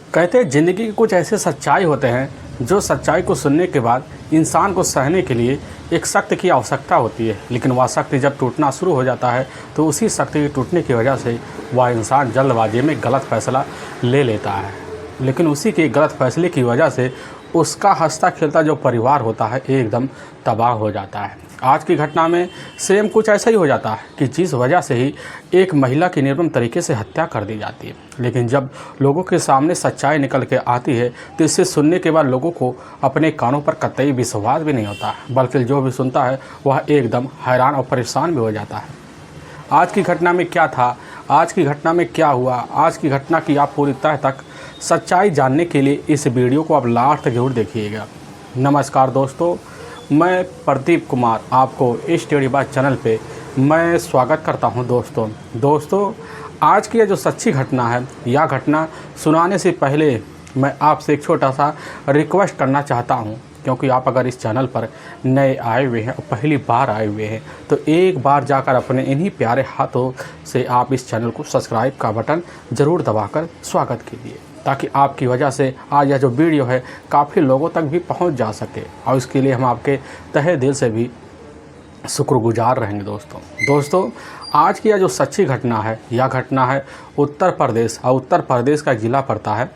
कहते हैं ज़िंदगी के कुछ ऐसे सच्चाई होते हैं जो सच्चाई को सुनने के बाद इंसान को सहने के लिए एक शक्ति की आवश्यकता होती है, लेकिन वह शक्ति जब टूटना शुरू हो जाता है तो उसी शक्ति के टूटने की वजह से वह इंसान जल्दबाजी में गलत फैसला ले लेता है। लेकिन उसी के गलत फैसले की वजह से उसका हंसता खेलता जो परिवार होता है एकदम तबाह हो जाता है। आज की घटना में सेम कुछ ऐसा ही हो जाता है कि जिस वजह से ही एक महिला की निर्मम तरीके से हत्या कर दी जाती है। लेकिन जब लोगों के सामने सच्चाई निकल के आती है तो इसे सुनने के बाद लोगों को अपने कानों पर कतई विश्वास भी नहीं होता, बल्कि जो भी सुनता है वह एकदम हैरान और परेशान भी हो जाता है। आज की घटना में क्या था, आज की घटना में क्या हुआ, आज की घटना की आप पूरी तह तक सच्चाई जानने के लिए इस वीडियो को आप लास्ट तक जरूर देखिएगा। नमस्कार दोस्तों, मैं प्रदीप कुमार आपको इस स्टोरी बाय चैनल पे मैं स्वागत करता हूं। दोस्तों आज की यह जो सच्ची घटना है, यह घटना सुनाने से पहले मैं आपसे एक छोटा सा रिक्वेस्ट करना चाहता हूं, क्योंकि आप अगर इस चैनल पर नए आए हुए हैं और पहली बार आए हुए हैं तो एक बार जाकर अपने इन्हीं प्यारे हाथों से आप इस चैनल को सब्सक्राइब का बटन ज़रूर दबाकर स्वागत कीजिए, ताकि आपकी वजह से आज यह जो वीडियो है काफ़ी लोगों तक भी पहुंच जा सके, और इसके लिए हम आपके तहे दिल से भी शुक्रगुजार रहेंगे। दोस्तों आज की यह जो सच्ची घटना है, यह घटना है उत्तर प्रदेश, और उत्तर प्रदेश का ज़िला पड़ता है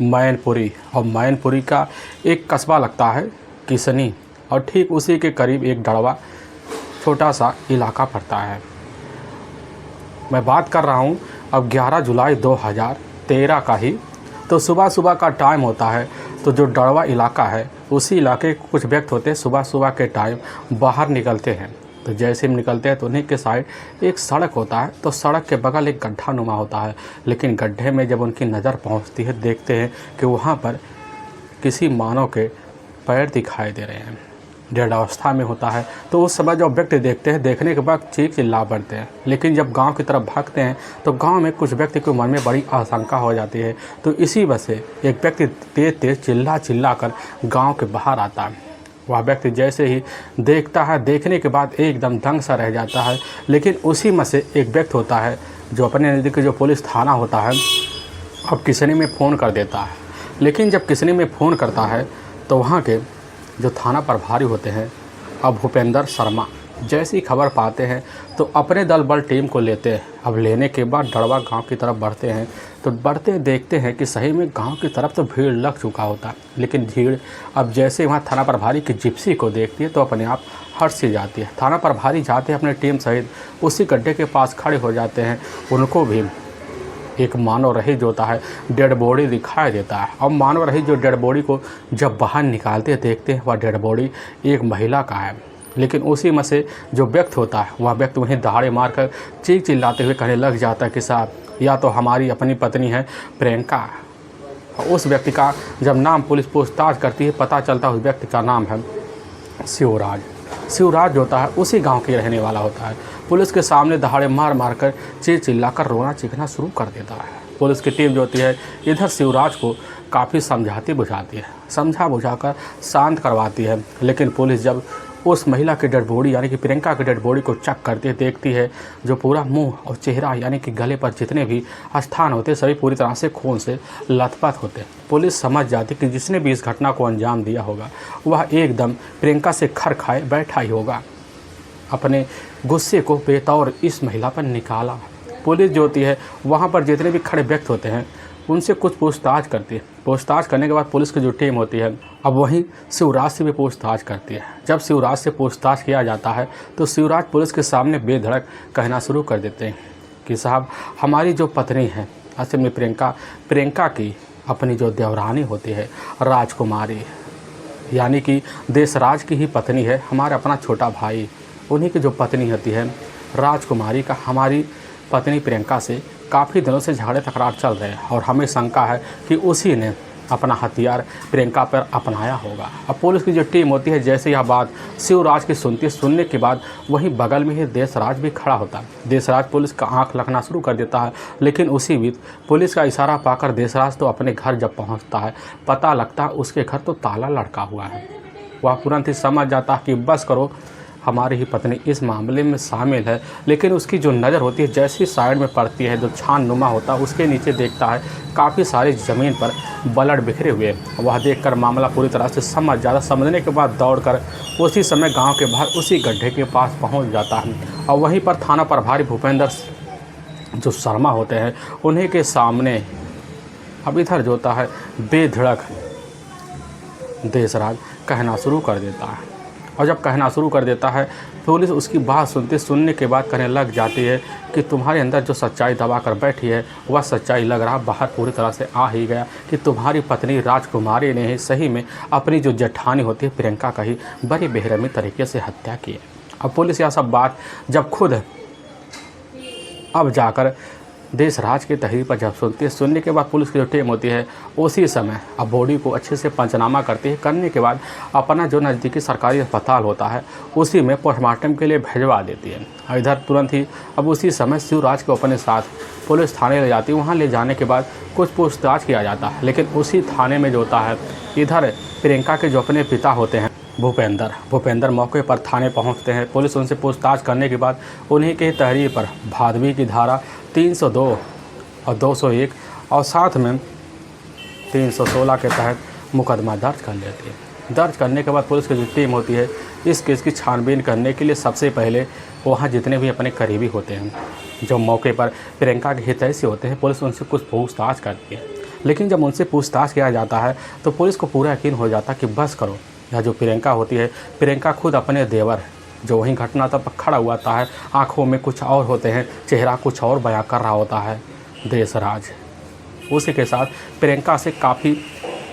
मैनपुरी, और मैनपुरी का एक कस्बा लगता है किसनी, और ठीक उसी के करीब एक डड़वा छोटा सा इलाका पड़ता है। मैं बात कर रहा हूँ अब 11 जुलाई 2013 का ही। तो सुबह का टाइम होता है, तो जो डड़वा इलाका है उसी इलाके के कुछ व्यक्ति होते हैं सुबह के टाइम बाहर निकलते हैं। तो जैसे हम निकलते हैं तो उन्हीं के साइड एक सड़क होता है, तो सड़क के बगल एक गड्ढा नुमा होता है। लेकिन गड्ढे में जब उनकी नज़र पहुंचती है, देखते हैं कि वहां पर किसी मानव के पैर दिखाई दे रहे हैं, डेढ़ अवस्था में होता है। तो उस समय जब व्यक्ति देखते हैं, देखने के बाद चीख चिल्ला पड़ते हैं। लेकिन जब गांव की तरफ भागते हैं तो गांव में कुछ व्यक्ति के मन में बड़ी आशंका हो जाती है। तो इसी वजह से एक व्यक्ति तेज चिल्ला कर गांव के बाहर आता है। वह व्यक्ति जैसे ही देखता है, देखने के बाद एकदम दंग सा रह जाता है। लेकिन उसी में से एक व्यक्ति होता है जो अपने नज़दीक जो पुलिस थाना होता है, अब किसनी में फ़ोन कर देता है। लेकिन जब किसनी में फ़ोन करता है तो वहाँ के जो थाना प्रभारी होते हैं, अब भूपेंद्र शर्मा, जैसी खबर पाते हैं तो अपने दल बल टीम को लेते हैं। अब लेने के बाद डड़वा गांव की तरफ बढ़ते हैं, तो बढ़ते देखते हैं कि सही में गांव की तरफ तो भीड़ लग चुका होता है। लेकिन भीड़ अब जैसे वहां थाना प्रभारी की जिप्सी को देखती है तो अपने आप हट सी जाती है। थाना प्रभारी जाते हैं अपने टीम सहित, उसी गड्ढे के पास खड़े हो जाते हैं। उनको भी एक मानव रहित जो होता है डेड बॉडी दिखाई देता है। और मानव रहित जो डेड बॉडी को जब बाहर निकालते देखते हैं, वह डेड बॉडी एक महिला का है। लेकिन उसी में से जो व्यक्ति होता है, वह व्यक्ति वहीं दहाड़े मारकर चीख चिल्लाते हुए कहने लग जाता है कि साहब, या तो हमारी अपनी पत्नी है प्रियंका। उस व्यक्ति का जब नाम पुलिस पूछताछ करती है, पता चलता है उस व्यक्ति का नाम है शिवराज जो होता है उसी गांव के रहने वाला होता है। पुलिस के सामने दहाड़े मार कर चीख चिल्लाकर रोना चीखना शुरू कर देता है। पुलिस की टीम जो होती है इधर शिवराज को काफ़ी समझाती बुझाती है, समझा बुझाकर शांत करवाती है। लेकिन पुलिस जब उस महिला की डेड बॉडी यानी कि प्रियंका की डेड बॉडी को चेक करते देखती है, जो पूरा मुंह और चेहरा यानी कि गले पर जितने भी स्थान होते सभी पूरी तरह से खून से लथपथ होते। पुलिस समझ जाती कि जिसने भी इस घटना को अंजाम दिया होगा वह एकदम प्रियंका से खर खाए बैठा ही होगा। अपने गुस्से को बेतौर इस महिला पर निकाला। पुलिस जो होती है वहाँ पर जितने भी खड़े व्यक्ति होते हैं उनसे कुछ पूछताछ करती है। पूछताछ करने के बाद पुलिस की जो टीम होती है अब वहीं शिवराज से भी पूछताछ करती है। जब शिवराज से पूछताछ किया जाता है तो शिवराज पुलिस के सामने बेधड़क कहना शुरू कर देते हैं कि साहब, हमारी जो पत्नी है असल में प्रियंका की अपनी जो देवरानी होती है राजकुमारी, यानी कि देशराज की ही पत्नी है, हमारा अपना छोटा भाई, उन्हीं की जो पत्नी होती है राजकुमारी का हमारी पत्नी प्रियंका से काफ़ी दिनों से झगड़े तकरार चल रहे हैं, और हमें शंका है कि उसी ने अपना हथियार प्रियंका पर अपनाया होगा। अब पुलिस की जो टीम होती है जैसे यह बात शिवराज की सुनने के बाद वहीं बगल में ही देशराज भी खड़ा होता है। देशराज पुलिस का आंख लगना शुरू कर देता है। लेकिन उसी बीच पुलिस का इशारा पाकर देशराज तो अपने घर जब पहुँचता है, पता लगता है उसके घर तो ताला लटका हुआ है। वह तुरंत ही समझ जाता है कि बस करो, हमारी ही पत्नी इस मामले में शामिल है। लेकिन उसकी जो नज़र होती है जैसी साइड में पड़ती है, जो छान नुमा होता है, उसके नीचे देखता है काफ़ी सारी ज़मीन पर ब्लड बिखरे हुए। वह देखकर मामला पूरी तरह से समझने के बाद दौड़कर उसी समय गांव के बाहर उसी गड्ढे के पास पहुंच जाता है और वहीं पर थाना प्रभारी भूपेंद्र जो शर्मा होते हैं उन्हीं के सामने अब इधर जो होता है बेधड़क देशराज कहना शुरू कर देता है। और जब कहना शुरू कर देता है पुलिस उसकी बात सुनने के बाद कहने लग जाती है कि तुम्हारे अंदर जो सच्चाई दबा कर बैठी है वह सच्चाई लग रहा बाहर पूरी तरह से आ ही गया कि तुम्हारी पत्नी राजकुमारी ने ही सही में अपनी जो जेठानी होती है प्रियंका का ही बड़ी बेरहमी तरीके से हत्या की है। अब पुलिस यह सब बात जब खुद अब जाकर देशराज की तहरीर पर जब सुनने के बाद पुलिस की जो टीम होती है उसी समय अब बॉडी को अच्छे से पंचनामा करती है। करने के बाद अपना जो नज़दीकी सरकारी अस्पताल होता है उसी में पोस्टमार्टम के लिए भिजवा देती है। और इधर तुरंत ही अब उसी समय शिवराज को अपने साथ पुलिस थाने ले जाती है। वहाँ ले जाने के बाद कुछ पूछताछ किया जाता है। लेकिन उसी थाने में जो होता है इधर प्रियंका के जो अपने पिता होते हैं भूपेंद्र मौके पर थाने पहुंचते हैं। पुलिस उनसे पूछताछ करने के बाद उन्हीं के तहरीर पर भादवी की धारा 302 और 201 और साथ में 316 के तहत मुकदमा दर्ज कर लेती है। दर्ज करने के बाद पुलिस की जो टीम होती है इस केस की छानबीन करने के लिए सबसे पहले वहाँ जितने भी अपने करीबी होते हैं जो मौके पर प्रियंका के हितैषी होते हैं पुलिस उनसे कुछ पूछताछ करती है। लेकिन जब उनसे पूछताछ किया जाता है तो पुलिस को पूरा यकीन हो जाता है कि बस करो, यह जो प्रियंका होती है प्रियंका खुद अपने देवर जो वहीं घटना तब खड़ा हुआ था है, आंखों में कुछ और होते हैं, चेहरा कुछ और बयां कर रहा होता है देशराज। उसी के साथ प्रियंका से काफ़ी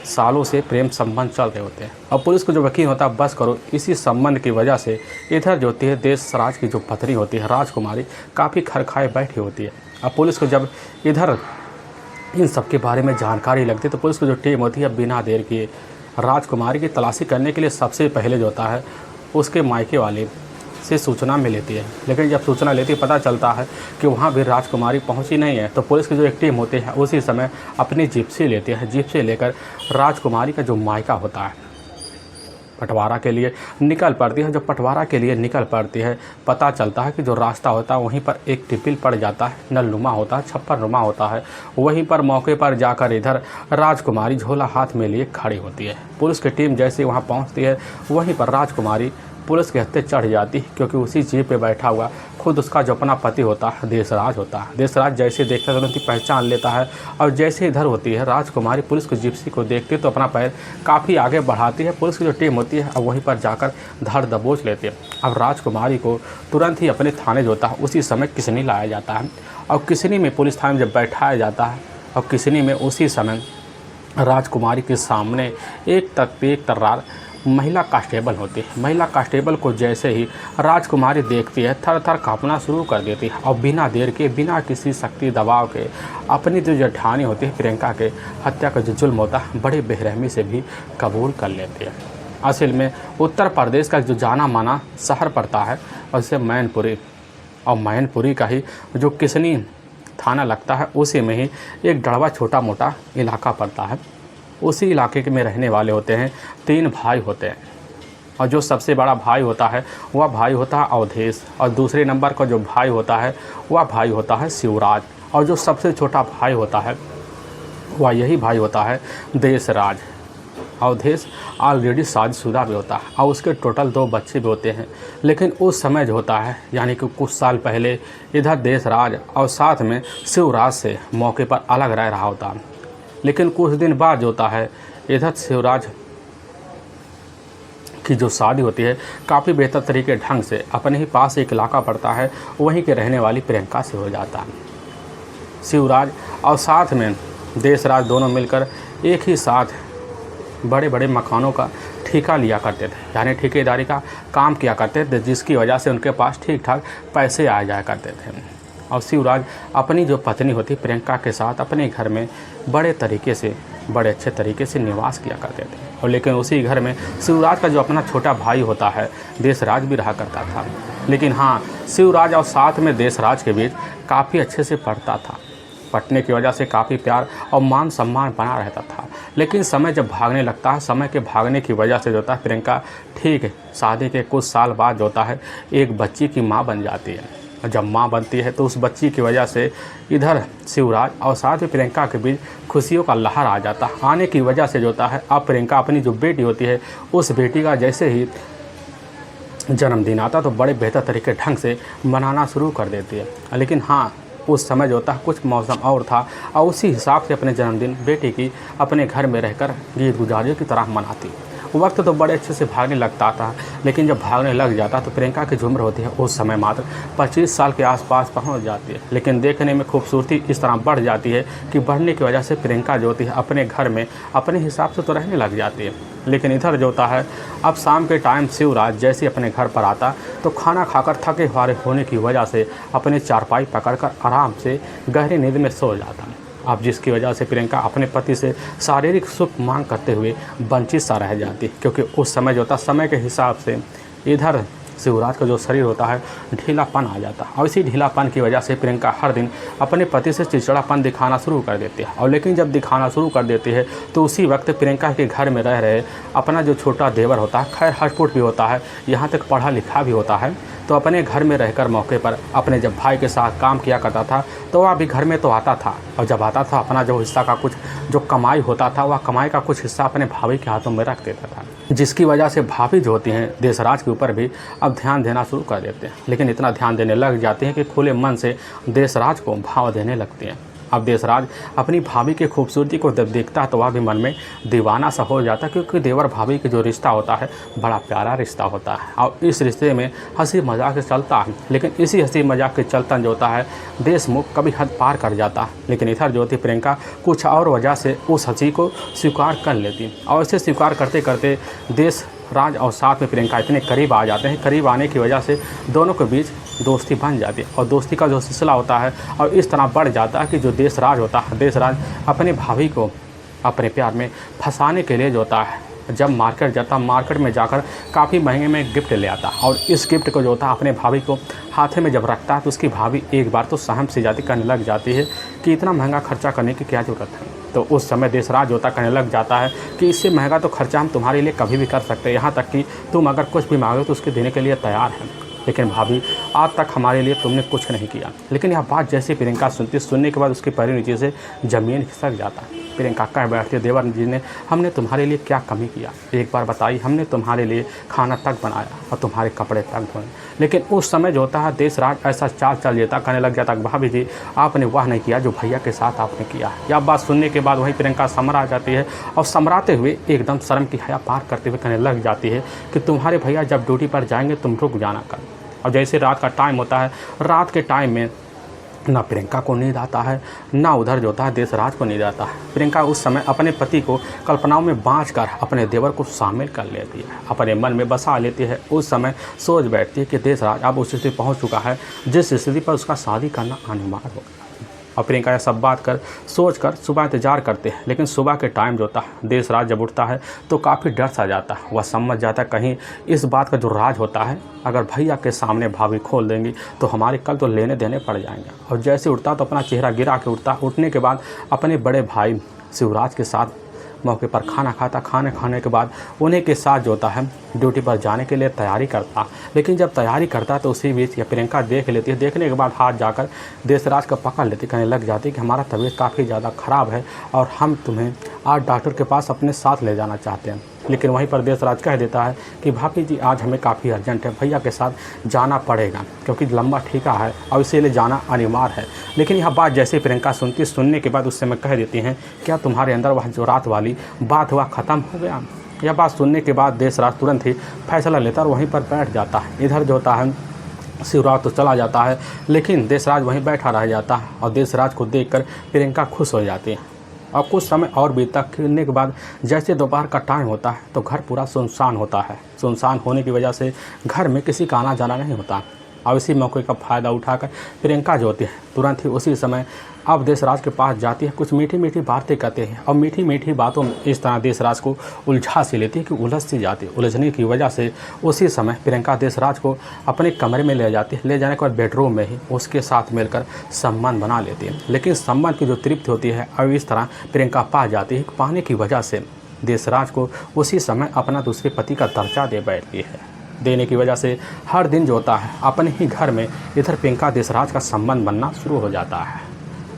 सालों से प्रेम संबंध चल रहे होते हैं। अब पुलिस को जो यकीन होता है बस करो, इसी संबंध की वजह से इधर जो होती है देशराज की जो पत्नी होती है राजकुमारी काफ़ी खरखाए बैठी होती है। अब पुलिस को जब इधर इन सब के बारे में जानकारी लगती है तो पुलिस की जो टीम होती है बिना देर किए राजकुमारी की तलाशी करने के लिए सबसे पहले जो होता है उसके मायके वाले से सूचना मिल लेती है। लेकिन जब सूचना लेती पता चलता है कि वहाँ भी राजकुमारी पहुँची नहीं है तो पुलिस की जो एक टीम होती है उसी समय अपनी जिप्सी लेती है। जिप्सी लेकर राजकुमारी का जो मायका होता है पटवारा के लिए निकल पड़ती है। जब पटवारा के लिए निकल पड़ती है पता चलता है कि जो रास्ता होता है वहीं पर एक टिपिल पड़ जाता है, नलनुमा होता है, छप्पर नुमा होता है। वहीं पर मौके पर जाकर इधर राजकुमारी झोला हाथ में लिए खड़ी होती है। पुलिस की टीम जैसे वहां पहुंचती है वहीं पर राजकुमारी पुलिस के हत्थे चढ़ जाती है क्योंकि उसी जीप पे बैठा हुआ खुद उसका जो अपना पति होता है देशराज होता है। देशराज जैसे देखता है तुरंत ही पहचान लेता है और जैसे इधर होती है राजकुमारी पुलिस की जिप्सी को देखती है तो अपना पैर काफ़ी आगे बढ़ाती है। पुलिस की जो टीम होती है अब वहीं पर जाकर धर दबोच लेती है। अब राजकुमारी को तुरंत ही अपने थाने जो होता है उसी समय किसनी लाया जाता है और किसनी में पुलिस थाने जब बैठाया जाता है और किसनी में उसी समय राजकुमारी के सामने एक तर्रार महिला कांस्टेबल होती है। महिला कांस्टेबल को जैसे ही राजकुमारी देखती है थर थर कांपना शुरू कर देती है और बिना देर के बिना किसी शक्ति दबाव के अपनी जो जेठानी होती है प्रियंका के हत्या का जो जुल्म होता है बड़ी बेरहमी से भी कबूल कर लेती है। असल में उत्तर प्रदेश का जो जाना माना शहर पड़ता है और उसे मैनपुरी और मैनपुरी का ही जो किसनी थाना लगता है उसी में ही एक डड़वा छोटा मोटा इलाका पड़ता है। उसी इलाके में रहने वाले होते हैं 3 भाई होते हैं और जो सबसे बड़ा भाई होता है वह भाई होता है अवधेश और दूसरे नंबर का जो भाई होता है वह भाई होता है शिवराज और जो सबसे छोटा भाई होता है वह यही भाई होता है देशराज। अवधेश ऑलरेडी शादीशुदा भी होता है और उसके टोटल 2 बच्चे भी होते हैं। लेकिन उस समय जो होता है यानी कि कुछ साल पहले इधर देशराज और साथ में शिवराज से मौके पर अलग रह रहा होता है। लेकिन कुछ दिन बाद जो होता है इधर शिवराज की जो शादी होती है काफ़ी बेहतर तरीके ढंग से अपने ही पास एक इलाका पड़ता है वहीं के रहने वाली प्रियंका से हो जाता है। शिवराज और साथ में देशराज दोनों मिलकर एक ही साथ बड़े बड़े मकानों का ठेका लिया करते थे, यानी ठेकेदारी का काम किया करते थे, जिसकी वजह से उनके पास ठीक ठाक पैसे आ जाया करते थे। और शिवराज अपनी जो पत्नी होती प्रियंका के साथ अपने घर में बड़े अच्छे तरीके से निवास किया करते थे। और लेकिन उसी घर में शिवराज का जो अपना छोटा भाई होता है देशराज भी रहा करता था। लेकिन हाँ, शिवराज और साथ में देशराज के बीच काफ़ी अच्छे से पड़ता था। पटने की वजह से काफ़ी प्यार और मान सम्मान बना रहता था। लेकिन समय जब भागने लगता है, समय के भागने की वजह से जो होता है प्रियंका ठीक शादी के कुछ साल बाद जो होता है एक बच्ची की माँ बन जाती है। जब माँ बनती है तो उस बच्ची की वजह से इधर शिवराज और साथ ही प्रियंका के बीच खुशियों का लहर आ जाता है। आने की वजह से जो होता है अब प्रियंका अपनी जो बेटी होती है उस बेटी का जैसे ही जन्मदिन आता तो बड़े बेहतर तरीके ढंग से मनाना शुरू कर देती है। लेकिन हाँ, उस समय जो होता है कुछ मौसम और था और उसी हिसाब से अपने जन्मदिन बेटी की अपने घर में रहकर गीत गुजारियों की तरह मनाती। वक्त तो बड़े अच्छे से भागने लगता था, लेकिन जब भागने लग जाता तो प्रियंका की जो उम्र होती है उस समय मात्र 25 साल के आसपास पहुंच जाती है। लेकिन देखने में खूबसूरती इस तरह बढ़ जाती है कि बढ़ने की वजह से प्रियंका जो होती है अपने घर में अपने हिसाब से तो रहने लग जाती है। लेकिन इधर जो होता है अब शाम के टाइम शिवराज जैसे अपने घर पर आता तो खाना खाकर थके हारे होने की वजह से अपने चारपाई पकड़कर आराम से गहरी नींद में सो जाता है। अब जिसकी वजह से प्रियंका अपने पति से शारीरिक सुख मांग करते हुए वंचित सा रह जाती, क्योंकि उस समय जो होता समय के हिसाब से इधर शिवराज का जो शरीर होता है ढीलापन आ जाता है। और इसी ढीलापन की वजह से प्रियंका हर दिन अपने पति से चिड़चिड़ापन दिखाना शुरू कर देती है। और लेकिन जब दिखाना शुरू कर देती है तो उसी वक्त प्रियंका के घर में रह रहे अपना जो छोटा देवर होता है, खैर हटपुट भी होता है, यहाँ तक पढ़ा लिखा भी होता है, तो अपने घर में रहकर मौके पर अपने जब भाई के साथ काम किया करता था तो वह भी घर में तो आता था। और जब आता था अपना जो हिस्सा का कुछ जो कमाई होता था वह कमाई का कुछ हिस्सा अपने भाभी के हाथों में रख देता था, जिसकी वजह से भाभी जो होती हैं देशराज के ऊपर भी अब ध्यान देना शुरू कर देते हैं। लेकिन इतना ध्यान देने लग जाते हैं कि खुले मन से देशराज को भाव देने लगते हैं। अब देशराज अपनी भाभी की खूबसूरती को जब देखता है तो वह भी मन में दीवाना सा हो जाता है, क्योंकि देवर भाभी का जो रिश्ता होता है बड़ा प्यारा रिश्ता होता है और इस रिश्ते में हंसी मजाक चलता है। लेकिन इसी हंसी मजाक के चलतन जो होता है देशमुख कभी हद पार कर जाता है। लेकिन इधर जो होती प्रियंका कुछ और वजह से उस हंसी को स्वीकार कर लेती और इसे स्वीकार करते करते देशराज और साथ में प्रियंका इतने करीब आ जाते हैं। करीब आने की वजह से दोनों के बीच दोस्ती बन जाती है और दोस्ती का जो सिलसिला होता है और इस तरह बढ़ जाता है कि जो देशराज होता है देशराज अपने भाभी को अपने प्यार में फंसाने के लिए जो होता है जब मार्केट जाता, मार्केट में जाकर काफ़ी महंगे में गिफ्ट ले आता और इस गिफ्ट को जो होता है अपने भाभी को हाथे में जब रखता है तो उसकी भाभी एक बार तो सहम सी जाती, कहने लग जाती है कि इतना महंगा खर्चा करने की क्या ज़रूरत है। तो उस समय देशराज होता कहने लग जाता है कि इससे महंगा तो खर्चा हम तुम्हारे लिए कभी भी कर सकते हैं, यहाँ तक कि तुम अगर कुछ भी मांगो तो उसके देने के लिए तैयार हैं, लेकिन भाभी आज तक हमारे लिए तुमने कुछ नहीं किया। लेकिन यह बात जैसे प्रियंका सुनने के बाद उसके पैरों नीचे से ज़मीन खिसक जाता है। प्रियंका कह बैठती है, देवर जी ने हमने तुम्हारे लिए क्या कमी किया, एक बार बताइए, हमने तुम्हारे लिए खाना तक बनाया और तुम्हारे कपड़े तक धोए। लेकिन उस समय जो होता है देशराज ऐसा चाल चल जाता, कहने लग जाता भाभी जी आपने वह नहीं किया जो भैया के साथ आपने किया। यह बात सुनने के बाद वही प्रियंका समरा जाती है और समराते हुए एकदम शर्म की हया पार करते हुए कहने लग जाती है कि तुम्हारे भैया जब ड्यूटी पर जाएंगे तुम रुक जाना कर। और जैसे रात का टाइम होता है, रात के टाइम में ना प्रियंका को नींद आता है ना उधर जो होता है देशराज को नींद आता है। प्रियंका उस समय अपने पति को कल्पनाओं में बांचकर अपने देवर को शामिल कर लेती है, अपने मन में बसा लेती है। उस समय सोच बैठती है कि देशराज अब उस स्थिति पहुंच चुका है जिस स्थिति पर उसका शादी करना अनिवार्य होगा। और प्रियंका यह सब बात सोच कर सुबह इंतजार करते हैं। लेकिन सुबह के टाइम जो होता है देशराज जब उठता है तो काफ़ी डर सा जाता है। वह समझ जाता है कहीं इस बात का जो राज होता है अगर भैया के सामने भाभी खोल देंगी तो हमारे कल तो लेने देने पड़ जाएंगे। और जैसे उठता तो अपना चेहरा गिरा के उठता, उठने के बाद अपने बड़े भाई शिवराज के साथ मौके पर खाना खाता, खाने खाने के बाद उन्हीं के साथ जो होता है ड्यूटी पर जाने के लिए तैयारी करता। लेकिन जब तैयारी करता तो उसी बीच ये प्रियंका देख लेती है। देखने के बाद हाथ जाकर देशराज का पकड़ लेती, कहने लग जाती कि हमारा तबीयत काफ़ी ज़्यादा ख़राब है और हम तुम्हें आज डॉक्टर के पास अपने साथ ले जाना चाहते हैं। लेकिन वहीं पर देशराज कह देता है कि भाभी जी आज हमें काफ़ी अर्जेंट है, भैया के साथ जाना पड़ेगा क्योंकि लंबा ठीका है और इसीलिए जाना अनिवार्य है। लेकिन यह बात जैसे प्रियंका सुनने के बाद उस समय कह देती हैं क्या तुम्हारे अंदर वह जो रात वाली बात हुआ ख़त्म हो गया। यह बात सुनने के बाद देशराज तुरंत ही फैसला लेता और वहीं पर बैठ जाता है। इधर जो होता है शिवराज तो चला जाता है लेकिन देशराज वहीं बैठा रह जाता है और देशराज को देखकर प्रियंका खुश हो जाती है। और कुछ समय और बीता खेलने के बाद जैसे दोपहर का टाइम होता है तो घर पूरा सुनसान होता है। सुनसान होने की वजह से घर में किसी का आना जाना नहीं होता। और इसी मौके का फ़ायदा उठाकर प्रियंका जो होती है तुरंत ही उसी समय अब देशराज के पास जाती है, कुछ मीठी मीठी बातें कहते हैं और मीठी मीठी बातों में इस तरह देशराज को उलझा सी लेती है कि उलझ सी जाती है। उलझने की वजह से उसी समय प्रियंका देशराज को अपने कमरे में ले जाती है। ले जाने के बाद बेडरूम में ही उसके साथ मिलकर संबंध बना लेती है। लेकिन संबंध की जो तृप्ति होती है अब इस तरह प्रियंका पा जाती है, पाने की वजह से देशराज को उसी समय अपना दूसरे पति का दर्जा दे बैठती है। देने की वजह से हर दिन जो होता है अपने ही घर में इधर प्रियंका देशराज का संबंध बनना शुरू हो जाता है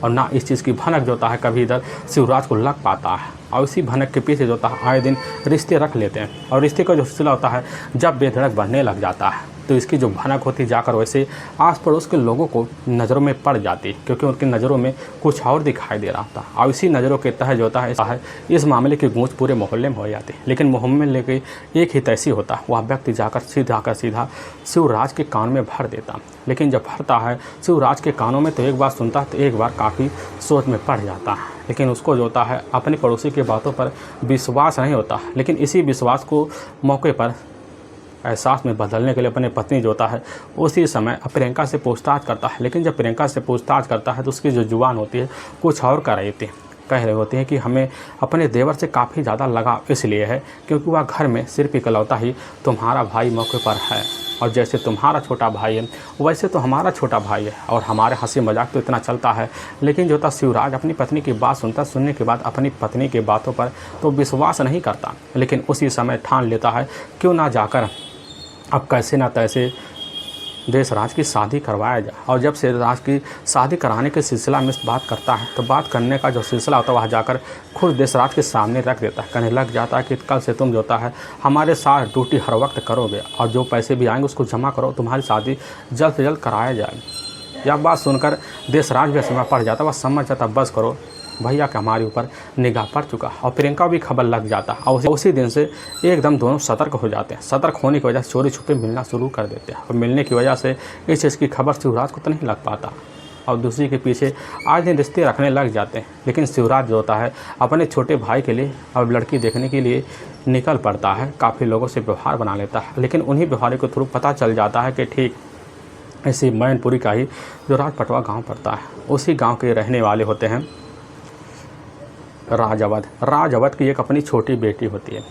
और ना इस चीज़ की भनक जो होता है कभी इधर शिवराज को लग पाता है। और इसी भनक के पीछे जो होता है आए दिन रिश्ते रख लेते हैं और रिश्ते का जो सिलसिला होता है जब बेधड़क बढ़ने लग जाता है तो इसकी जो भनक होती जाकर वैसे आस पड़ोस के लोगों को नज़रों में पड़ जाती है, क्योंकि उनकी नज़रों में कुछ और दिखाई दे रहा होता है। और इसी नज़रों के तहत जो होता है इस मामले की गूंज पूरे मोहल्ले में हो जाती है। लेकिन मोहल्ले के एक ही तैसी होता है, वह व्यक्ति जाकर सीधा शिवराज के कान में भर देता। लेकिन जब भरता है शिवराज के कानों में तो एक बार सुनता है तो एक बार काफ़ी सोच में पड़ जाता है। लेकिन उसको जो होता है अपने पड़ोसी की बातों पर विश्वास नहीं होता। लेकिन इसी विश्वास को मौके पर एहसास में बदलने के लिए अपने पत्नी जो होता है उसी समय प्रियंका से पूछताछ करता है। लेकिन जब प्रियंका से पूछताछ करता है तो उसकी जो जुबान होती है कुछ और कह रही होती है कि हमें अपने देवर से काफ़ी ज़्यादा लगाव इसलिए है क्योंकि वह घर में सिर्फ इकलौता ही तुम्हारा भाई मौके पर है और जैसे तुम्हारा छोटा भाई है वैसे तो हमारा छोटा भाई है और हमारे हंसी मजाक तो इतना चलता है। लेकिन जो था शिवराज अपनी पत्नी की बात सुनने के बाद अपनी पत्नी की बातों पर तो विश्वास नहीं करता। लेकिन उसी समय ठान लेता है क्यों ना जाकर अब कैसे ना तैसे देशराज की शादी करवाया जाए। और जब देशराज की शादी कराने के सिलसिला में बात करता है तो बात करने का जो सिलसिला होता है वह जाकर खुद देशराज के सामने रख देता है। कहने लग जाता है कि कल से तुम जो होता है हमारे साथ ड्यूटी हर वक्त करोगे और जो पैसे भी आएंगे उसको जमा करो, तुम्हारी शादी जल्द से जल्द कराया जाए। यह बात सुनकर देशराज भी समय पड़ जाता, वह समझ जाता बस करो भैया के हमारे ऊपर निगाह पड़ चुका। और प्रियंका भी खबर लग जाता और उसी दिन से एकदम दोनों सतर्क हो जाते हैं। सतर्क होने की वजह से चोरी छुपे मिलना शुरू कर देते हैं और मिलने की वजह से इस चीज़ की खबर शिवराज को तो नहीं लग पाता और दूसरी के पीछे आज दिन रिश्ते रखने लग जाते हैं। लेकिन शिवराज जो होता है अपने छोटे भाई के लिए अब लड़की देखने के लिए निकल पड़ता है, काफ़ी लोगों से व्यवहार बना लेता है। लेकिन उन्हीं व्यवहारों के थ्रू पता चल जाता है कि ठीक इसी मैनपुरी का ही जो राजपटवा गाँव पड़ता है उसी गाँव के रहने वाले होते हैं राजावत की एक अपनी छोटी बेटी होती है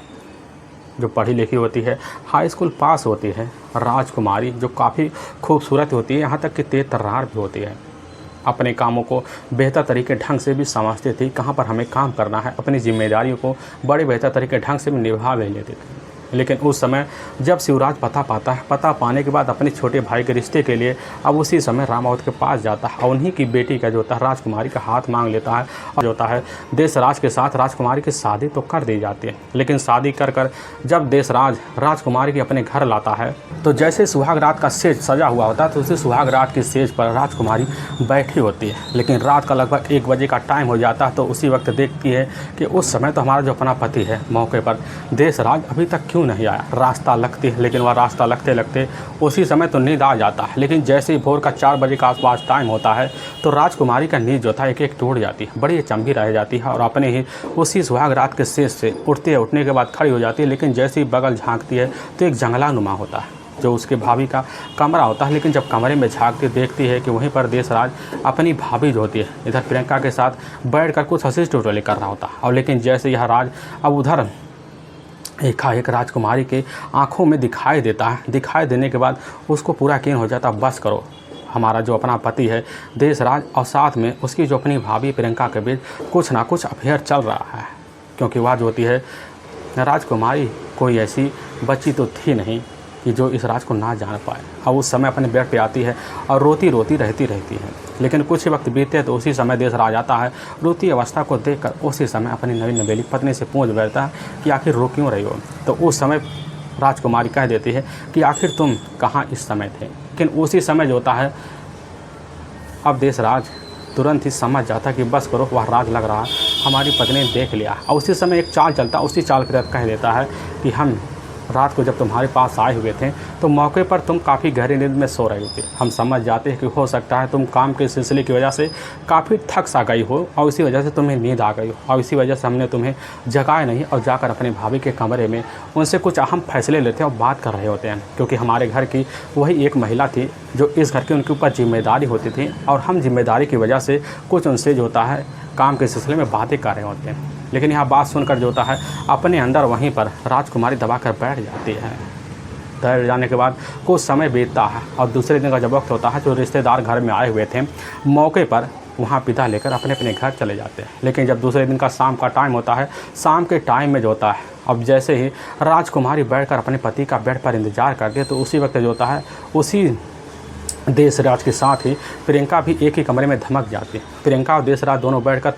जो पढ़ी लिखी होती है, हाई स्कूल पास होती है। राजकुमारी जो काफ़ी खूबसूरत होती है, यहाँ तक कि तेज तर्रार भी होती है। अपने कामों को बेहतर तरीके ढंग से भी समझती थी, कहाँ पर हमें काम करना है, अपनी जिम्मेदारियों को बड़े बेहतर तरीके ढंग से भी निभा भी लेती थी। लेकिन उस समय जब शिवराज पता पाता है, पता पाने के बाद अपने छोटे भाई के रिश्ते के लिए अब उसी समय रामावत के पास जाता है और उन्हीं की बेटी का जो होता है राजकुमारी का हाथ मांग लेता है और जो होता है देशराज के साथ राजकुमारी की शादी तो कर दी जाती है। लेकिन शादी कर जब देशराज राजकुमारी के अपने घर लाता है तो जैसे सुहाग रात का सेज सजा हुआ होता है तो उसी सुहाग रात की सेज पर राजकुमारी बैठी होती है। लेकिन रात का लगभग 1 बजे का टाइम हो जाता है तो उसी वक्त देखती है कि उस समय तो हमारा जो अपना पति है मौके पर देशराज अभी तक क्यों नहीं आया। रास्ता लगती है, लेकिन वह रास्ता लगते उसी समय तो नींद आ जाता है। लेकिन जैसे ही भोर का 4 बजे का आसपास टाइम होता है तो राजकुमारी का नींद जो था एक टूट जाती है, बड़ी अचंभी रह जाती है और अपने ही उसी सुहाग रात के शेष से उठने के बाद खड़ी हो जाती है। लेकिन जैसे ही बगल झांकती है तो एक जंगला नुमा होता है जो उसके भाभी का कमरा होता है। लेकिन जब कमरे में झांकती देखती है कि वहीं पर देशराज अपनी भाभी जो होती है इधर प्रियंका के साथ बैठकर कुछ हंसी ठिठोली कर रहा होता है। और लेकिन जैसे यह राज अब उधर एकाएक राजकुमारी के आंखों में दिखाई देता है, दिखाई देने के बाद उसको पूरा यकीन हो जाता बस करो हमारा जो अपना पति है देशराज और साथ में उसकी जो अपनी भाभी प्रियंका के बीच कुछ ना कुछ अफेयर चल रहा है। क्योंकि वह जो होती है राजकुमारी कोई ऐसी बच्ची तो थी नहीं कि जो इस राज को ना जान पाए। और उस समय अपने बेड पे आती है और रोती रहती है। लेकिन कुछ ही वक्त बीते तो उसी समय देशराज आता है, रोती अवस्था को देखकर उसी समय अपनी नवी नवेली पत्नी से पूछ बैठता है कि आखिर रो क्यों रही हो। तो उस समय राजकुमारी कह देती है कि आखिर तुम कहाँ इस समय थे। लेकिन उसी समय जो होता है अब देशराज तुरंत ही समझ जाता कि बस करो वह राज लग रहा हमारी पत्नी ने देख लिया। और उसी समय एक चाल चलता, उसी चाल के तहत कह देता है कि हम रात को जब तुम्हारे पास आए हुए थे तो मौके पर तुम काफ़ी गहरी नींद में सो रहे थे। हम समझ जाते हैं कि हो सकता है तुम काम के सिलसिले की वजह से काफ़ी थक सा गई हो और इसी वजह से तुम्हें नींद आ गई हो, और इसी वजह से हमने तुम्हें जगाया नहीं और जाकर अपने भाभी के कमरे में उनसे कुछ अहम फैसले लेते हैं और बात कर रहे होते हैं, क्योंकि हमारे घर की वही एक महिला थी जो इस घर की उनके ऊपर जिम्मेदारी होती थी, और हम जिम्मेदारी की वजह से कुछ उनसे जो होता है काम के सिलसिले में बातें कर रहे होते हैं। लेकिन यहाँ बात सुनकर जो होता है अपने अंदर वहीं पर राजकुमारी दबा कर बैठ जाती है। बैठ जाने के बाद कुछ समय बीतता है और दूसरे दिन का जब वक्त होता है जो रिश्तेदार घर में आए हुए थे मौके पर वहाँ विदा लेकर अपने अपने घर चले जाते हैं। लेकिन जब दूसरे दिन का शाम का टाइम होता है, शाम के टाइम में जो होता है अब जैसे ही राजकुमारी बैठकर अपने पति का बेड पर इंतज़ार करती है तो उसी वक्त जो होता है उसी देशराज के साथ ही प्रियंका भी एक ही कमरे में धमक जाती है। प्रियंका और देशराज दोनों बैठकर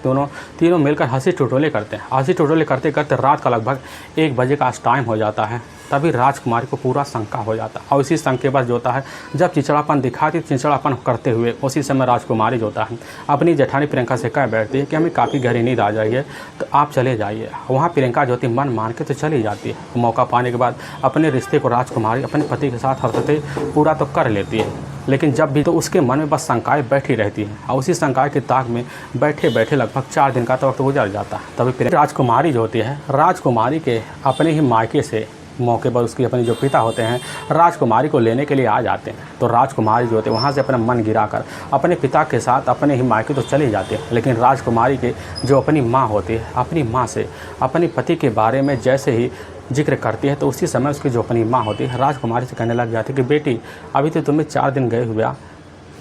तीनों मिलकर हंसी ठिठोले करते हैं। हंसी ठिठोले करते करते रात का लगभग 1 बजे का टाइम हो जाता है। तभी राजकुमारी को पूरा शंका हो जाता है और इसी शंके पर जो होता है जब चिड़चिड़ापन दिखाती चिड़चिड़ापन करते हुए उसी समय राजकुमारी जो होता है अपनी जेठानी प्रियंका से कह बैठती है कि हमें काफ़ी गहरी नींद आ जाइए तो आप चले जाइए। वहाँ प्रियंका जो होती मन मान के तो चली जाती है। मौका पाने के बाद अपने रिश्ते को राजकुमारी अपने पति के साथ हरकते पूरा तो कर लेती है, लेकिन जब भी तो उसके मन में बस शंकाएँ बैठी रहती हैं और उसी शंकाएँ की ताक में बैठे बैठे लगभग 4 दिन का तो वक्त गुजर जाता है। तभी राजकुमारी जो होती है राजकुमारी के अपने ही मायके से मौके पर उसकी अपने जो पिता होते हैं राजकुमारी को लेने के लिए आ जाते हैं। तो राजकुमारी जो होते हैं वहाँ से अपना मन गिराकर अपने पिता के साथ अपने ही मायके तो चले जाते हैं। लेकिन राजकुमारी के जो अपनी माँ होती है अपनी माँ से अपने पति के बारे में जैसे ही जिक्र करती है तो उसी समय उसकी जो अपनी माँ होती है राजकुमारी से कहने लग जाती है कि बेटी अभी तो तुम्हें 4 दिन गए हुए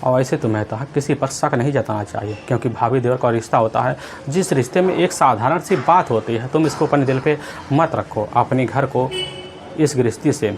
और ऐसे तुम्हें तो किसी पर शक नहीं जताना चाहिए, क्योंकि भाभी देवर का रिश्ता होता है जिस रिश्ते में एक साधारण सी बात होती है तुम इसको अपने दिल पे मत रखो। अपने घर को इस गृहस्थी से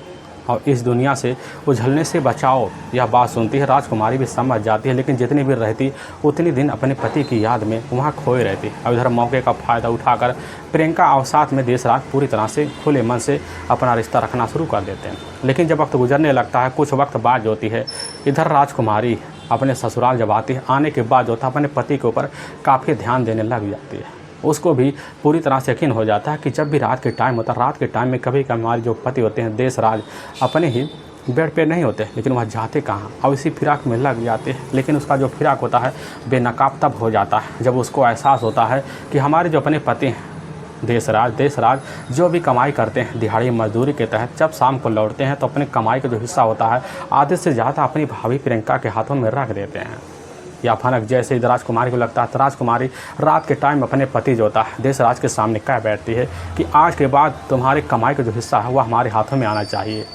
और इस दुनिया से उझलने से बचाओ। यह बात सुनती है राजकुमारी भी समझ जाती है, लेकिन जितनी भी रहती उतनी दिन अपने पति की याद में वहाँ खोए रहती। अब इधर मौके का फ़ायदा उठाकर प्रियंका और साथ में देशराज पूरी तरह से खुले मन से अपना रिश्ता रखना शुरू कर देते हैं। लेकिन जब वक्त गुजरने लगता है कुछ वक्त बाद जो होती है इधर राजकुमारी अपने ससुराल जब आती है आने के बाद जो था अपने पति के ऊपर काफ़ी ध्यान देने लग जाती है। उसको भी पूरी तरह से यकीन हो जाता है कि जब भी रात के टाइम होता है रात के टाइम में कभी हमारे जो पति होते हैं देशराज अपने ही बेड पे नहीं होते, लेकिन वह जाते कहाँ और इसी फिराक में लग जाते हैं। लेकिन उसका जो फिराक होता है बेनकाब तब हो जाता है जब उसको एहसास होता है कि हमारे जो अपने पति हैं देशराज जो भी कमाई करते हैं दिहाड़ी मजदूरी के तहत जब शाम को लौटते हैं तो अपने कमाई का जो हिस्सा होता है आधे से ज़्यादा अपनी भाभी प्रियंका के हाथों में रख देते हैं। या फनक जैसे ही राजकुमारी को लगता है तो राजकुमारी रात के टाइम अपने पति जो होता है देशराज के सामने कह बैठती है कि आज के बाद तुम्हारे कमाई का जो हिस्सा है वह हमारे हाथों में आना चाहिए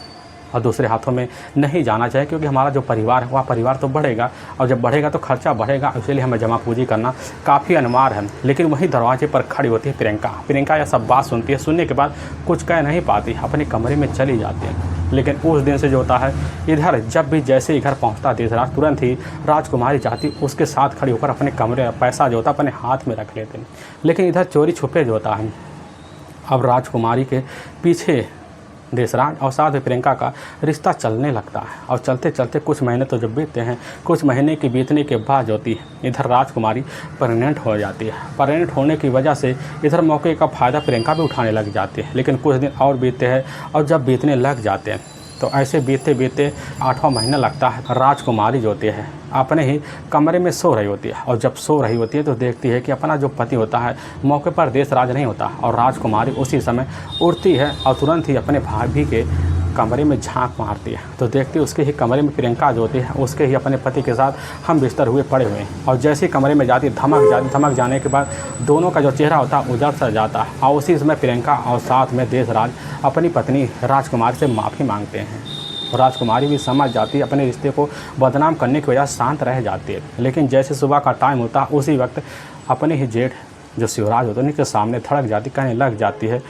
और दूसरे हाथों में नहीं जाना चाहिए, क्योंकि हमारा जो परिवार है वह परिवार तो बढ़ेगा और जब बढ़ेगा तो खर्चा बढ़ेगा, इसलिए हमें जमा पूंजी करना काफ़ी अनिवार्य है। लेकिन वहीं दरवाजे पर खड़ी होती है प्रियंका यह सब बात सुनती है। सुनने के बाद कुछ कह नहीं पाती, अपने कमरे में चली जाती है। लेकिन उस दिन से जो होता है इधर जब भी जैसे ही घर पहुंचता देशराज तुरंत ही राजकुमारी चाहती उसके साथ खड़ी होकर अपने कमरे पैसा जो होता अपने हाथ में रख लेते हैं। लेकिन इधर चोरी छुपे जो होता है अब राजकुमारी के पीछे देशराज और साथ ही प्रियंका का रिश्ता चलने लगता है और चलते चलते कुछ महीने तो जब बीतते हैं कुछ महीने की बीतने के बाद होती है इधर राजकुमारी प्रेग्नेंट हो जाती है। प्रेग्नेंट होने की वजह से इधर मौके का फ़ायदा प्रियंका भी उठाने लग जाती है। लेकिन कुछ दिन और बीतते हैं और जब बीतने लग जाते हैं तो ऐसे बीतते बीतते 8वां महीना लगता है। राजकुमारी जो होती है अपने ही कमरे में सो रही होती है और जब सो रही होती है तो देखती है कि अपना जो पति होता है मौके पर देशराज नहीं होता और राजकुमारी उसी समय उठती है और तुरंत ही अपने भाभी के कमरे में झांक मारती है तो देखती है उसके ही कमरे में प्रियंका जो होती है उसके ही अपने पति के साथ हम बिस्तर हुए पड़े हुए हैं। और जैसे ही कमरे में जाती धमक जाने के बाद दोनों का जो चेहरा होता है उजड़ सा जाता है और उसी समय प्रियंका और साथ में देशराज अपनी पत्नी राजकुमारी से माफ़ी मांगते हैं। राजकुमारी भी समझ जाती है अपने रिश्ते को बदनाम करने की वजह शांत रह जाती है। लेकिन जैसे सुबह का टाइम होता है उसी वक्त अपने ही जेठ जो शिवराज होते हैं उनके सामने धड़क जाती कहने लग जाती है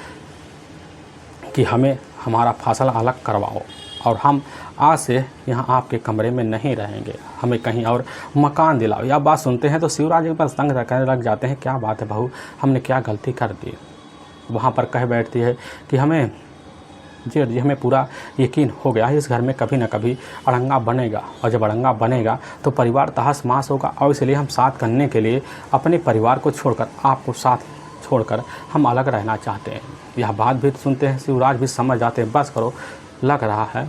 कि हमें हमारा फासला अलग करवाओ और हम आज से यहाँ आपके कमरे में नहीं रहेंगे, हमें कहीं और मकान दिलाओ। यह बात सुनते हैं तो शिवराज के पास तंग कहने लग जाते हैं क्या बात है बहू, हमने क्या गलती कर दी। वहाँ पर कह बैठती है कि हमें जी हमें पूरा यकीन हो गया है इस घर में कभी ना कभी अड़ंगा बनेगा और जब अड़ंगा बनेगा तो परिवार तहस महस होगा और इसलिए हम साथ करने के लिए अपने परिवार को छोड़कर आपको साथ छोड़कर हम अलग रहना चाहते हैं। यह बात भी सुनते हैं शिवराज भी समझ जाते हैं, बस करो, लग रहा है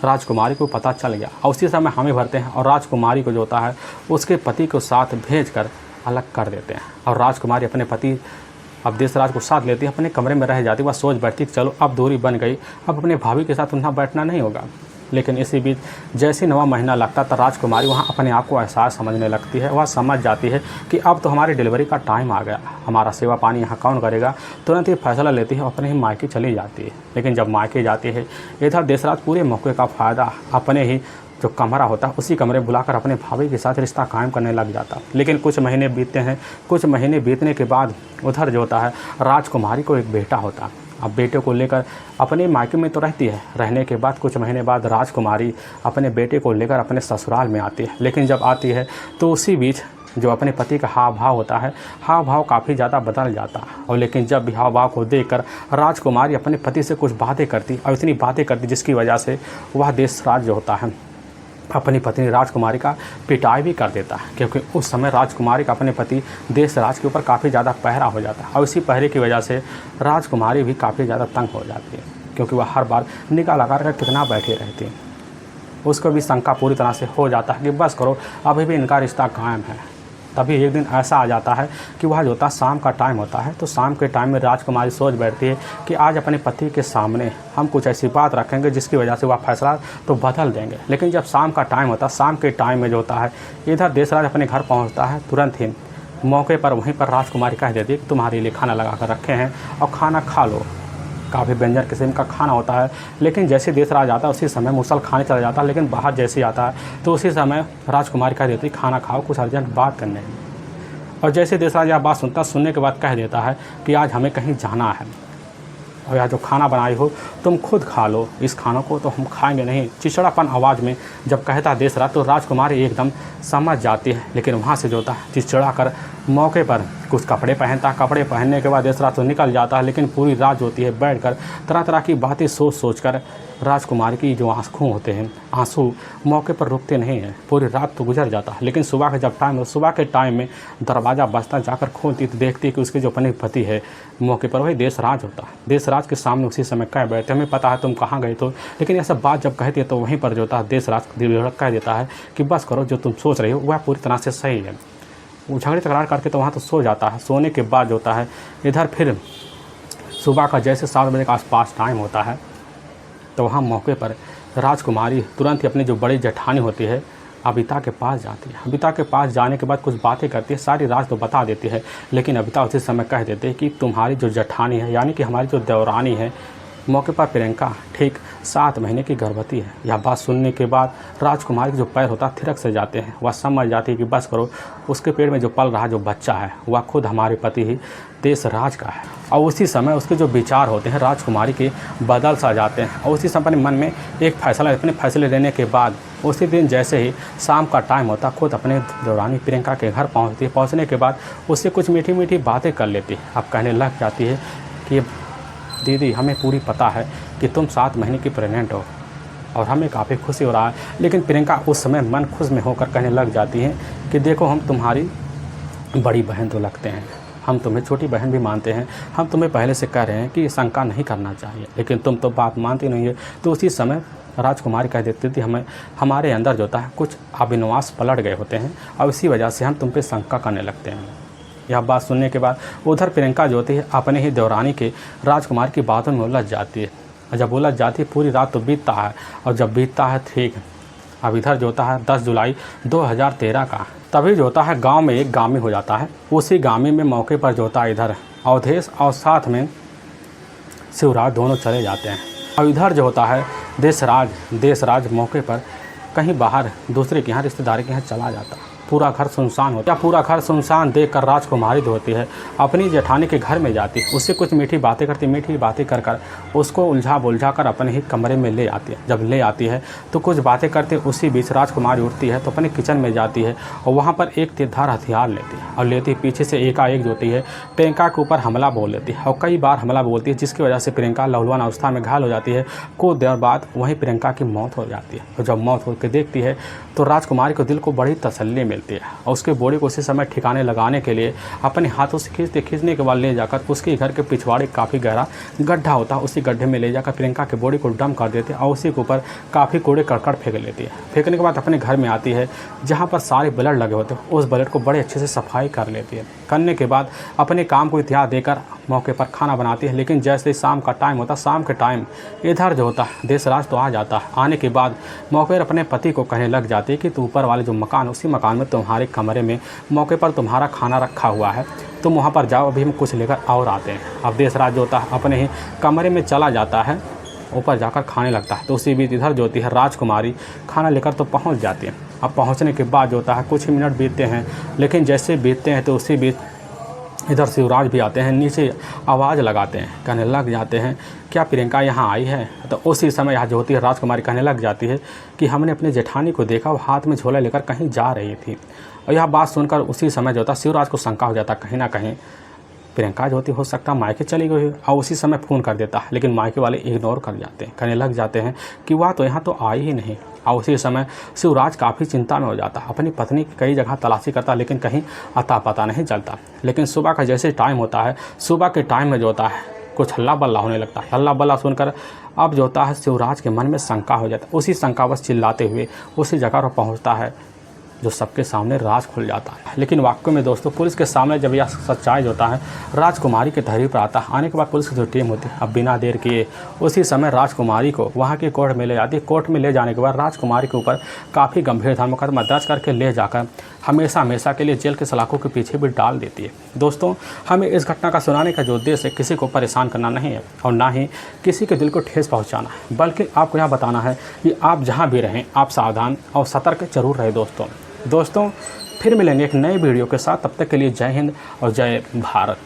राजकुमारी को पता चल गया। और उसी समय हामी भरते हैं और राजकुमारी को जो होता है उसके पति को साथ भेजकर अलग कर देते हैं। और राजकुमारी अपने पति अब देशराज को साथ लेती है, अपने कमरे में रह जाती है। वह सोच बैठती कि चलो अब दूरी बन गई, अब अपने भाभी के साथ उन्हें बैठना नहीं होगा। लेकिन इसी बीच जैसे 9वां महीना लगता तो राजकुमारी वहाँ अपने आप को एहसास समझने लगती है। वह समझ जाती है कि अब तो हमारी डिलीवरी का टाइम आ गया, हमारा सेवा पानी यहाँ कौन करेगा। तुरंत ही फैसला लेती है, अपने ही मायके चली जाती है। लेकिन जब मायके जाती है इधर देशराज पूरे मौके का फ़ायदा अपने ही जो कमरा होता है उसी कमरे बुलाकर अपने भाभी के साथ रिश्ता कायम करने लग जाता। लेकिन कुछ महीने बीतते हैं। कुछ महीने बीतने के बाद उधर जो होता है राजकुमारी को एक बेटा होता। अब बेटे को लेकर अपने मायके में तो रहती है। रहने के बाद कुछ महीने बाद राजकुमारी अपने बेटे को लेकर अपने ससुराल में आती है। लेकिन जब आती है तो उसी बीच जो अपने पति का हाव भाव होता है, हाव भाव काफ़ी ज़्यादा बदल जाता। और लेकिन जब भी हाव भाव को देखकर राजकुमारी अपने पति से कुछ बातें करती और इतनी बातें करती जिसकी वजह से वह देशराज जो होता है अपनी पत्नी राजकुमारी का पिटाई भी कर देता है। क्योंकि उस समय राजकुमारी का अपने पति देशराज के ऊपर काफ़ी ज़्यादा पहरा हो जाता है। और इसी पहरे की वजह से राजकुमारी भी काफ़ी ज़्यादा तंग हो जाती है, क्योंकि वह हर बार निगाह लगा कर कितना बैठे रहती है। उसको भी शंका पूरी तरह से हो जाता है कि बस करो, अभी भी इनका रिश्ता कायम है। तभी एक दिन ऐसा आ जाता है कि वह जो होता है शाम का टाइम होता है। तो शाम के टाइम में राजकुमारी सोच बैठती है कि आज अपने पति के सामने हम कुछ ऐसी बात रखेंगे जिसकी वजह से वह फैसला तो बदल देंगे। लेकिन जब शाम का टाइम होता है, शाम के टाइम में जो होता है इधर देशराज अपने घर पहुंचता है। तुरंत ही मौके पर वहीं पर राजकुमारी कह देती है कि तुम्हारे लिए खाना लगा कर रखे हैं और खाना खा लो। काफ़ी व्यंजन किस्म का खाना होता है। लेकिन जैसे देशराज आता है उसी समय मूसल खाने चला जाता है। लेकिन बाहर जैसे ही आता है तो उसी समय राजकुमारी कह देती खाना खाओ, कुछ अर्जेंट बात करने है। और जैसे देशराज यह बात सुनता, सुनने के बाद कह देता है कि आज हमें कहीं जाना है और यह जो खाना बनाई हो तुम खुद खा लो, इस खानों को तो हम खाएंगे नहीं। चिड़चिड़ापन आवाज़ में जब कहता देशराज तो राजकुमारी एकदम समझ जाती है। लेकिन वहाँ से जो होता है चिड़चिड़ा कर मौके पर कुछ कपड़े पहनता। कपड़े पहनने के बाद देशराज तो निकल जाता है। लेकिन पूरी रात जो होती है बैठकर तरह तरह की बातें सोच कर राजकुमारी की जो आंसू होते हैं, आंसू मौके पर रुकते नहीं हैं। पूरी रात तो गुजर जाता है। लेकिन सुबह का जब टाइम हो, सुबह के टाइम में दरवाज़ा बजता, जाकर खोलती तो देखती कि उसके जो अपने पति है मौके पर वही देशराज होता है। देशराज के सामने उसी समय कह बैठे, हमें पता है तुम कहाँ गए तो। लेकिन यह सब बात जब कहती है तो वहीं पर जो होता है देशराज कह देता है कि बस करो, जो तुम सोच रही हो वह पूरी तरह से सही है। वो झगड़े तकरार करके तो वहाँ तो सो जाता है। सोने के बाद जो होता है इधर फिर सुबह का जैसे 7 बजे के आसपास टाइम होता है तो वहाँ मौके पर राजकुमारी तुरंत ही अपनी जो बड़ी जेठानी होती है अबिता के पास जाती है। अबिता के पास जाने के बाद कुछ बातें करती है, सारी राज तो बता देती है। लेकिन अबिता उसी समय कह देते हैं कि तुम्हारी जो जेठानी है यानी कि हमारी जो देवरानी है मौके पर प्रियंका ठीक 7 महीने की गर्भवती है। यह बात सुनने के बाद राजकुमारी के जो पैर होता है थिरक से जाते हैं। वह समझ जाती है कि बस करो, उसके पेट में जो पल रहा जो बच्चा है वह खुद हमारे पति ही देशराज का है। और उसी समय उसके जो विचार होते हैं राजकुमारी के बदल सा जाते हैं। और उसी समय अपने मन में एक फैसला, अपने फैसले लेने के बाद उसी दिन जैसे ही शाम का टाइम होता खुद अपने देवरानी प्रियंका के घर पहुँचती है। पहुँचने के बाद उससे कुछ मीठी मीठी बातें कर लेती है। अब कहने लग जाती है कि दीदी हमें पूरी पता है कि तुम 7 महीने की प्रेग्नेंट हो और हमें काफ़ी खुशी हो रहा है। लेकिन प्रियंका उस समय मन खुश में होकर कहने लग जाती है कि देखो हम तुम्हारी बड़ी बहन तो लगते हैं, हम तुम्हें छोटी बहन भी मानते हैं, हम तुम्हें पहले से कह रहे हैं कि शंका नहीं करना चाहिए, लेकिन तुम तो बात मानती नहीं है। तो उसी समय राजकुमारी कह देती थी हमारे अंदर जो होता है कुछ अविश्वास पलट गए होते हैं और इसी वजह से हम तुम पे शंका करने लगते हैं। यह बात सुनने के बाद उधर प्रियंका जो होती है अपने ही देवरानी के राजकुमार की बातों में उलझ जाती है। और जब उलझ जाती है पूरी रात तो बीतता है। और जब बीतता है ठीक अब इधर जो होता है 10 जुलाई 2013 का, तभी जो होता है गांव में एक गामी हो जाता है। उसी गामी में मौके पर जो होता है इधर अवधेश और साथ में शिवराज दोनों चले जाते हैं। और इधर जो होता है देशराज मौके पर कहीं बाहर दूसरे के यहाँ रिश्तेदारी के यहाँ चला जाता है। पूरा घर सुनसान होता है। पूरा घर सुनसान देखकर राजकुमारी जो होती है अपनी जेठानी के घर में जाती है। उससे कुछ मीठी बातें करती, मीठी बातें कर उसको उलझा कर अपने ही कमरे में ले आती है। जब ले आती है तो कुछ बातें करते उसी बीच राजकुमारी उठती है तो अपने किचन में जाती है और वहाँ पर एक तीरधार हथियार लेती है और लेती पीछे से एकाएक जो होती है प्रियंका के ऊपर हमला बोल लेती है और कई बार हमला बोलती है, जिसकी वजह से प्रियंका लहूलुहान अवस्था में घायल हो जाती है। कुछ देर बाद वहीं प्रियंका की मौत हो जाती है। तो जब मौत होकर देखती है तो राजकुमारी को दिल को बड़ी तसल्ली मिलती है। लेती है और उसके बॉडी को उसी समय ठिकाने लगाने के लिए अपने हाथों से खींचने के बाद ले जाकर उसके घर के पिछवाड़े काफ़ी गहरा गड्ढा होता है, उसी गड्ढे में ले जाकर प्रियंका के बॉडी को डंप कर देती है और उसी के ऊपर काफ़ी कूड़े करकट फेंक लेती है। फेंकने के बाद अपने घर में आती है जहाँ पर सारे ब्लड लगे होते हैं, उस ब्लड को बड़े अच्छे से सफाई कर लेती है। करने के बाद अपने काम को इत्याग देकर मौके पर खाना बनाती है। लेकिन जैसे ही शाम का टाइम होता है, शाम के टाइम इधर जो होता है देशराज तो आ जाता है। आने के बाद मौके पर अपने पति को कहने लग जाती है कि तू ऊपर वाले जो मकान, उसी मकान में तुम्हारे कमरे में मौके पर तुम्हारा खाना रखा हुआ है, तुम वहाँ पर जाओ, अभी हम कुछ लेकर और आते हैं। अब देशराज जो होता है अपने ही कमरे में चला जाता है, ऊपर जाकर खाने लगता है। तो उसी बीच इधर जो होती है राजकुमारी खाना लेकर तो पहुँच जाती है। अब पहुँचने के बाद जो होता है कुछ ही मिनट बीतते हैं, लेकिन जैसे बीतते हैं तो उसी बीच इधर शिवराज भी आते हैं, नीचे आवाज़ लगाते हैं, कहने लग जाते हैं क्या प्रियंका यहाँ आई है। तो उसी समय यहाँ जो होती है राजकुमारी कहने लग जाती है कि हमने अपने जेठानी को देखा, वो हाथ में झोला लेकर कहीं जा रही थी। और यह बात सुनकर उसी समय जो होता है शिवराज को शंका हो जाता, कहीं ना कहीं प्रियंका जो होती हो सकता है मायके चली गई है, और उसी समय फ़ोन कर देता है। लेकिन मायके वाले इग्नोर कर जाते हैं, कहने लग जाते हैं कि वह तो यहाँ तो आई ही नहीं। और उसी समय शिवराज काफ़ी चिंता में हो जाता है, अपनी पत्नी की कई जगह तलाशी करता लेकिन कहीं अता पता नहीं चलता। लेकिन सुबह का जैसे टाइम होता है, सुबह के टाइम में जो होता है कुछ हल्ला बल्ला होने लगता है। हल्ला बल्ला सुनकर अब जो होता है शिवराज के मन में शंका हो जाता है। उसी शंकावश चिल्लाते हुए उसी जगह पर पहुँचता है जो सबके सामने राज खुल जाता है। लेकिन वाकई में दोस्तों पुलिस के सामने जब यह सच्चाई होता है राजकुमारी के तहरीर पर आता है। आने के बाद पुलिस की जो टीम होती है अब बिना देर किए उसी समय राजकुमारी को वहाँ की कोर्ट में ले जाती है। कोर्ट में ले जाने के बाद राजकुमारी के ऊपर काफ़ी गंभीर धारा मुकदमा दर्ज करके ले जाकर हमेशा हमेशा के लिए जेल के सलाखों के पीछे भी डाल देती है। दोस्तों हमें इस घटना का सुनाने का जो उद्देश्य है किसी को परेशान करना नहीं है और ना ही किसी के दिल को ठेस पहुँचाना है, बल्कि आपको यह बताना है कि आप जहाँ भी रहें आप सावधान और सतर्क जरूर रहें। दोस्तों फिर मिलेंगे एक नए वीडियो के साथ, तब तक के लिए जय हिंद और जय भारत।